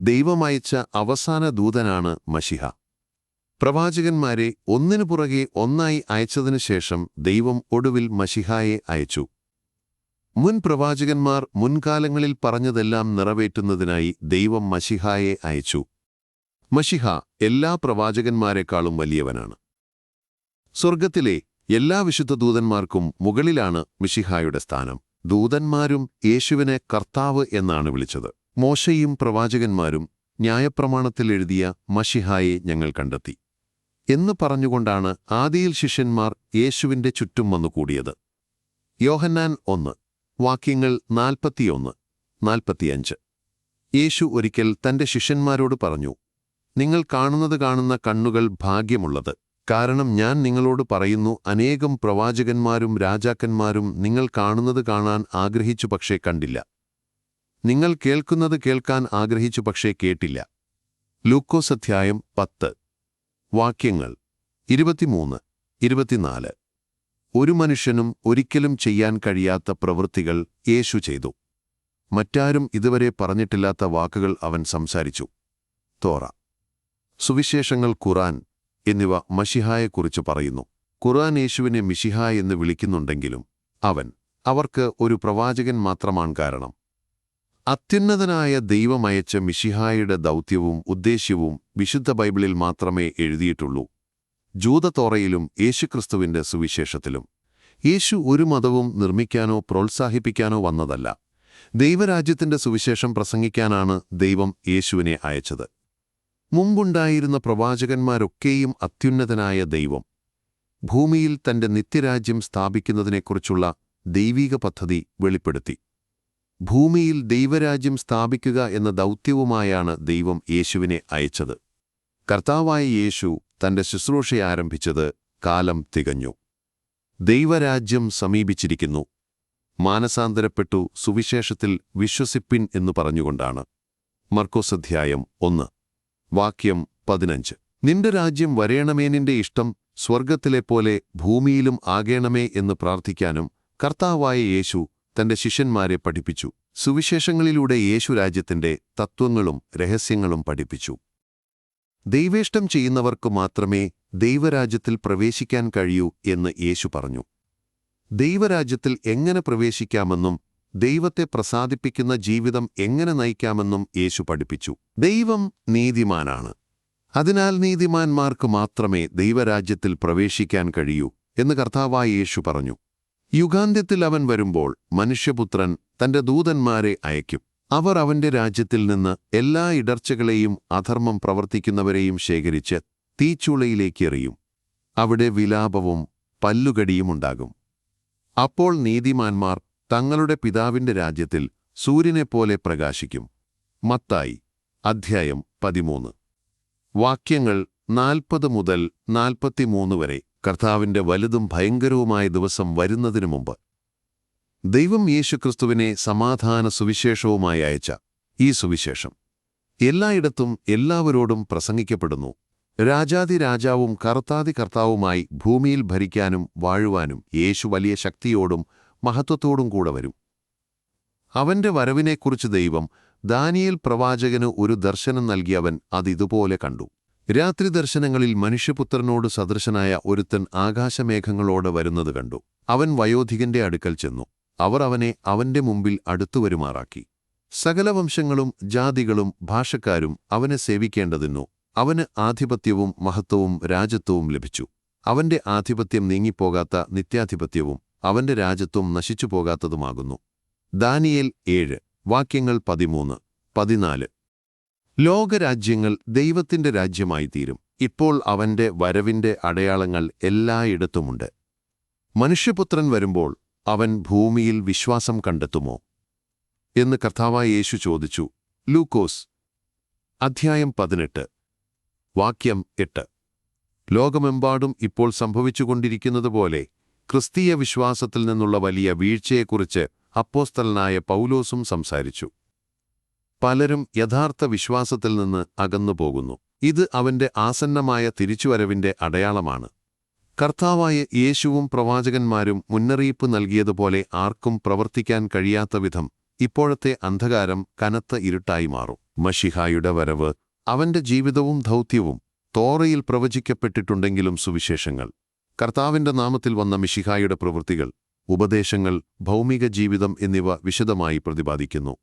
ദൈവമയച്ച അവസാന ദൂതനാണ് മശിഹ. പ്രവാചകന്മാരെ ഒന്നിനു പുറകെ ഒന്നായി അയച്ചതിനുശേഷം ദൈവം ഒടുവിൽ മശിഹായെ അയച്ചു. മുൻ പ്രവാചകന്മാർ മുൻകാലങ്ങളിൽ പറഞ്ഞതെല്ലാം നിറവേറ്റുന്നതിനായി ദൈവം മശിഹായെ അയച്ചു. മശിഹ എല്ലാ പ്രവാചകന്മാരെക്കാളും വലിയവനാണ്. സ്വർഗ്ഗത്തിലെ എല്ലാ വിശുദ്ധ ദൂതന്മാർക്കും മുകളിലാണ് മശിഹായുടെ സ്ഥാനം. ദൂതന്മാരും യേശുവിനെ കർത്താവ് എന്നാണ് വിളിച്ചത്. മോശയും പ്രവാചകന്മാരും ന്യായപ്രമാണത്തിൽ എഴുതിയ മശിഹായെ ഞങ്ങൾ കണ്ടെത്തി എന്ന് പറഞ്ഞുകൊണ്ടാണ് ആദിയിൽ ശിഷ്യന്മാർ യേശുവിന്റെ ചുറ്റും വന്നുകൂടിയത്. യോഹന്നാൻ 1 വാക്യങ്ങൾ 41-45. യേശു ഒരിക്കൽ തന്റെ ശിഷ്യന്മാരോട് പറഞ്ഞു, നിങ്ങൾ കാണുന്ന കണ്ണുകൾ ഭാഗ്യമുള്ളത്. കാരണം ഞാൻ നിങ്ങളോട് പറയുന്നു, അനേകം പ്രവാചകന്മാരും രാജാക്കന്മാരും നിങ്ങൾ കാണുന്നത് കാണാൻ ആഗ്രഹിച്ചു പക്ഷേ കണ്ടില്ല, നിങ്ങൾ കേൾക്കുന്നത് കേൾക്കാൻ ആഗ്രഹിച്ചു പക്ഷേ കേട്ടില്ല. ലൂക്കോസ് അധ്യായം 10 വാക്യങ്ങൾ 23-24. ഒരു മനുഷ്യനും ഒരിക്കലും ചെയ്യാൻ കഴിയാത്ത പ്രവൃത്തികൾ യേശു ചെയ്തു. മറ്റാരും ഇതുവരെ പറഞ്ഞിട്ടില്ലാത്ത വാക്കുകൾ അവൻ സംസാരിച്ചു. തോറ, സുവിശേഷങ്ങൾ, ഖുർആൻ എന്നിവ മശിഹായെക്കുറിച്ച് പറയുന്നു. ഖുർആൻ യേശുവിനെ മിശിഹ എന്ന് വിളിക്കുന്നുണ്ടെങ്കിലും അവർക്ക് ഒരു പ്രവാചകൻ മാത്രമാണ്. കാരണം അത്യുന്നതനായ ദൈവമയച്ച മിശിഹായുടെ ദൗത്യവും ഉദ്ദേശ്യവും വിശുദ്ധ ബൈബിളിൽ മാത്രമേ എഴുതിയിട്ടുള്ളൂ. ജൂതത്തോറയിലും യേശുക്രിസ്തുവിന്റെ സുവിശേഷത്തിലും. യേശു ഒരു മതവും നിർമ്മിക്കാനോ പ്രോത്സാഹിപ്പിക്കാനോ വന്നതല്ല. ദൈവരാജ്യത്തിന്റെ സുവിശേഷം പ്രസംഗിക്കാനാണ് ദൈവം യേശുവിനെ അയച്ചത്. മുമ്പുണ്ടായിരുന്ന പ്രവാചകന്മാരൊക്കെയും അത്യുന്നതനായ ദൈവം ഭൂമിയിൽ തന്റെ നിത്യരാജ്യം സ്ഥാപിക്കുന്നതിനെക്കുറിച്ചുള്ള ദൈവിക പദ്ധതി വെളിപ്പെടുത്തി. ഭൂമിയിൽ ദൈവരാജ്യം സ്ഥാപിക്കുക എന്ന ദൗത്യവുമായാണ് ദൈവം യേശുവിനെ അയച്ചത്. കർത്താവായ യേശു തന്റെ ശുശ്രൂഷ ആരംഭിച്ചത് കാലം തികഞ്ഞു, ദൈവരാജ്യം സമീപിച്ചിരിക്കുന്നു, മാനസാന്തരപ്പെട്ടു, സുവിശേഷത്തിൽ വിശ്വസിപ്പിൻ എന്നു പറഞ്ഞുകൊണ്ടാണ്. മർക്കോസ് അധ്യായം 1 വാക്യം 15. നിന്റെ രാജ്യം വരേണമേ, നിന്റെ ഇഷ്ടം സ്വർഗ്ഗത്തിലെപ്പോലെ ഭൂമിയിലും ആകേണമേ എന്ന് പ്രാർത്ഥിക്കാനും കർത്താവായ യേശു തന്റെ ശിഷ്യന്മാരെ പഠിപ്പിച്ചു. സുവിശേഷങ്ങളിലൂടെ യേശു രാജ്യത്തിന്റെ തത്വങ്ങളും രഹസ്യങ്ങളും പഠിപ്പിച്ചു. ദൈവേഷ്ടം ചെയ്യുന്നവർക്ക് മാത്രമേ ദൈവരാജ്യത്തിൽ പ്രവേശിക്കാൻ കഴിയൂ എന്ന് യേശു പറഞ്ഞു. ദൈവരാജ്യത്തിൽ എങ്ങനെ പ്രവേശിക്കാമെന്നും ദൈവത്തെ പ്രസാദിപ്പിക്കുന്ന ജീവിതം എങ്ങനെ നയിക്കാമെന്നും യേശു പഠിപ്പിച്ചു. ദൈവം നീതിമാനാണ്. അതിനാൽ നീതിമാന്മാർക്ക് മാത്രമേ ദൈവരാജ്യത്തിൽ പ്രവേശിക്കാൻ കഴിയൂ എന്ന് കർത്താവായ യേശു പറഞ്ഞു. യുഗാന്ത്യത്തിൽ അവൻ വരുമ്പോൾ മനുഷ്യപുത്രൻ തന്റെ ദൂതന്മാരെ അയക്കും. അവർ അവന്റെ രാജ്യത്തിൽ നിന്ന് എല്ലാ ഇടർച്ചകളെയും അധർമ്മം പ്രവർത്തിക്കുന്നവരെയും ശേഖരിച്ച് തീച്ചൂളയിലേക്ക് എറിയും. അവിടെ വിലാപവും പല്ലുകടിയുമുണ്ടാകും. അപ്പോൾ നീതിമാന്മാർ തങ്ങളുടെ പിതാവിന്റെ രാജ്യത്തിൽ സൂര്യനെപ്പോലെ പ്രകാശിക്കും. മത്തായി അധ്യായം 13 വാക്യങ്ങൾ 40-43 വരെ. കർത്താവിന്റെ വലുതും ഭയങ്കരവുമായ ദിവസം വരുന്നതിനു മുമ്പ് ദൈവം യേശുക്രിസ്തുവിനെ സമാധാന സുവിശേഷവുമായി അയച്ച ഈ സുവിശേഷം എല്ലായിടത്തും എല്ലാവരോടും പ്രസംഗിക്കപ്പെടുന്നു. രാജാതിരാജാവും കർത്താവുമായി ഭൂമിയിൽ ഭരിക്കാനും വാഴുവാനും യേശു വലിയ ശക്തിയോടും മഹത്വത്തോടും കൂടെ വരും. അവന്റെ വരവിനെക്കുറിച്ച് ദൈവം ദാനിയേൽ പ്രവാചകന് ഒരു ദർശനം നൽകിയവൻ അതിതുപോലെ കണ്ടു. രാത്രി ദർശനങ്ങളിൽ മനുഷ്യപുത്രനോട് സദൃശനായ ഒരുത്തൻ ആകാശമേഘങ്ങളോടെ വരുന്നത് കണ്ടു. അവൻ വയോധികന്റെ അടുക്കൽ ചെന്നു. അവർ അവനെ അവന്റെ മുമ്പിൽ അടുത്തുവരുമാറാക്കി. സകല വംശങ്ങളും ജാതികളും ഭാഷക്കാരും അവനെ സേവിക്കേണ്ടതിനു അവന് ആധിപത്യവും മഹത്വവും രാജത്വവും ലഭിച്ചു. അവന്റെ ആധിപത്യം നീങ്ങിപ്പോകാത്ത നിത്യാധിപത്യവും അവന്റെ രാജത്വം നശിച്ചുപോകാത്തതുമാകുന്നു. ദാനിയേൽ 7 വാക്യങ്ങൾ 13-14. ലോകരാജ്യങ്ങൾ ദൈവത്തിന്റെ രാജ്യമായി തീരും. ഇപ്പോൾ അവന്റെ വരവിന്റെ അടയാളങ്ങൾ എല്ലായിടത്തുമുണ്ട്. മനുഷ്യപുത്രൻ വരുമ്പോൾ അവൻ ഭൂമിയിൽ വിശ്വാസം കണ്ടെത്തുമോ എന്ന് കർത്താവായ യേശു ചോദിച്ചു. ലൂക്കോസ് അധ്യായം 18 വാക്യം 8. ലോകമെമ്പാടും ഇപ്പോൾ സംഭവിച്ചുകൊണ്ടിരിക്കുന്നതുപോലെ ക്രിസ്തീയ വിശ്വാസത്തിൽ നിന്നുള്ള വലിയ വീഴ്ചയെക്കുറിച്ച് അപ്പോസ്തലനായ പൗലോസും സംസാരിച്ചു. പലരും യഥാർത്ഥ വിശ്വാസത്തിൽ നിന്ന് അകന്നുപോകുന്നു. ഇത് അവന്റെ ആസന്നമായ തിരിച്ചുവരവിന്റെ അടയാളമാണ്. കർത്താവായ യേശുവും പ്രവാചകന്മാരും മുന്നറിയിപ്പ് നൽകിയതുപോലെ ആർക്കും പ്രവർത്തിക്കാൻ കഴിയാത്ത വിധം ഇപ്പോഴത്തെ അന്ധകാരം കനത്ത ഇരുട്ടായി മാറും. മശിഹായുടെ വരവ്, അവന്റെ ജീവിതവും ദൗത്യവും തോറയിൽ പ്രവചിക്കപ്പെട്ടിട്ടുണ്ടെങ്കിലും സുവിശേഷങ്ങൾ, കർത്താവിന്റെ നാമത്തിൽ വന്ന മിശിഹായുടെ പ്രവൃത്തികൾ, ഉപദേശങ്ങൾ, ഭൗമിക ജീവിതം എന്നിവ വിശദമായി പ്രതിപാദിക്കുന്നു.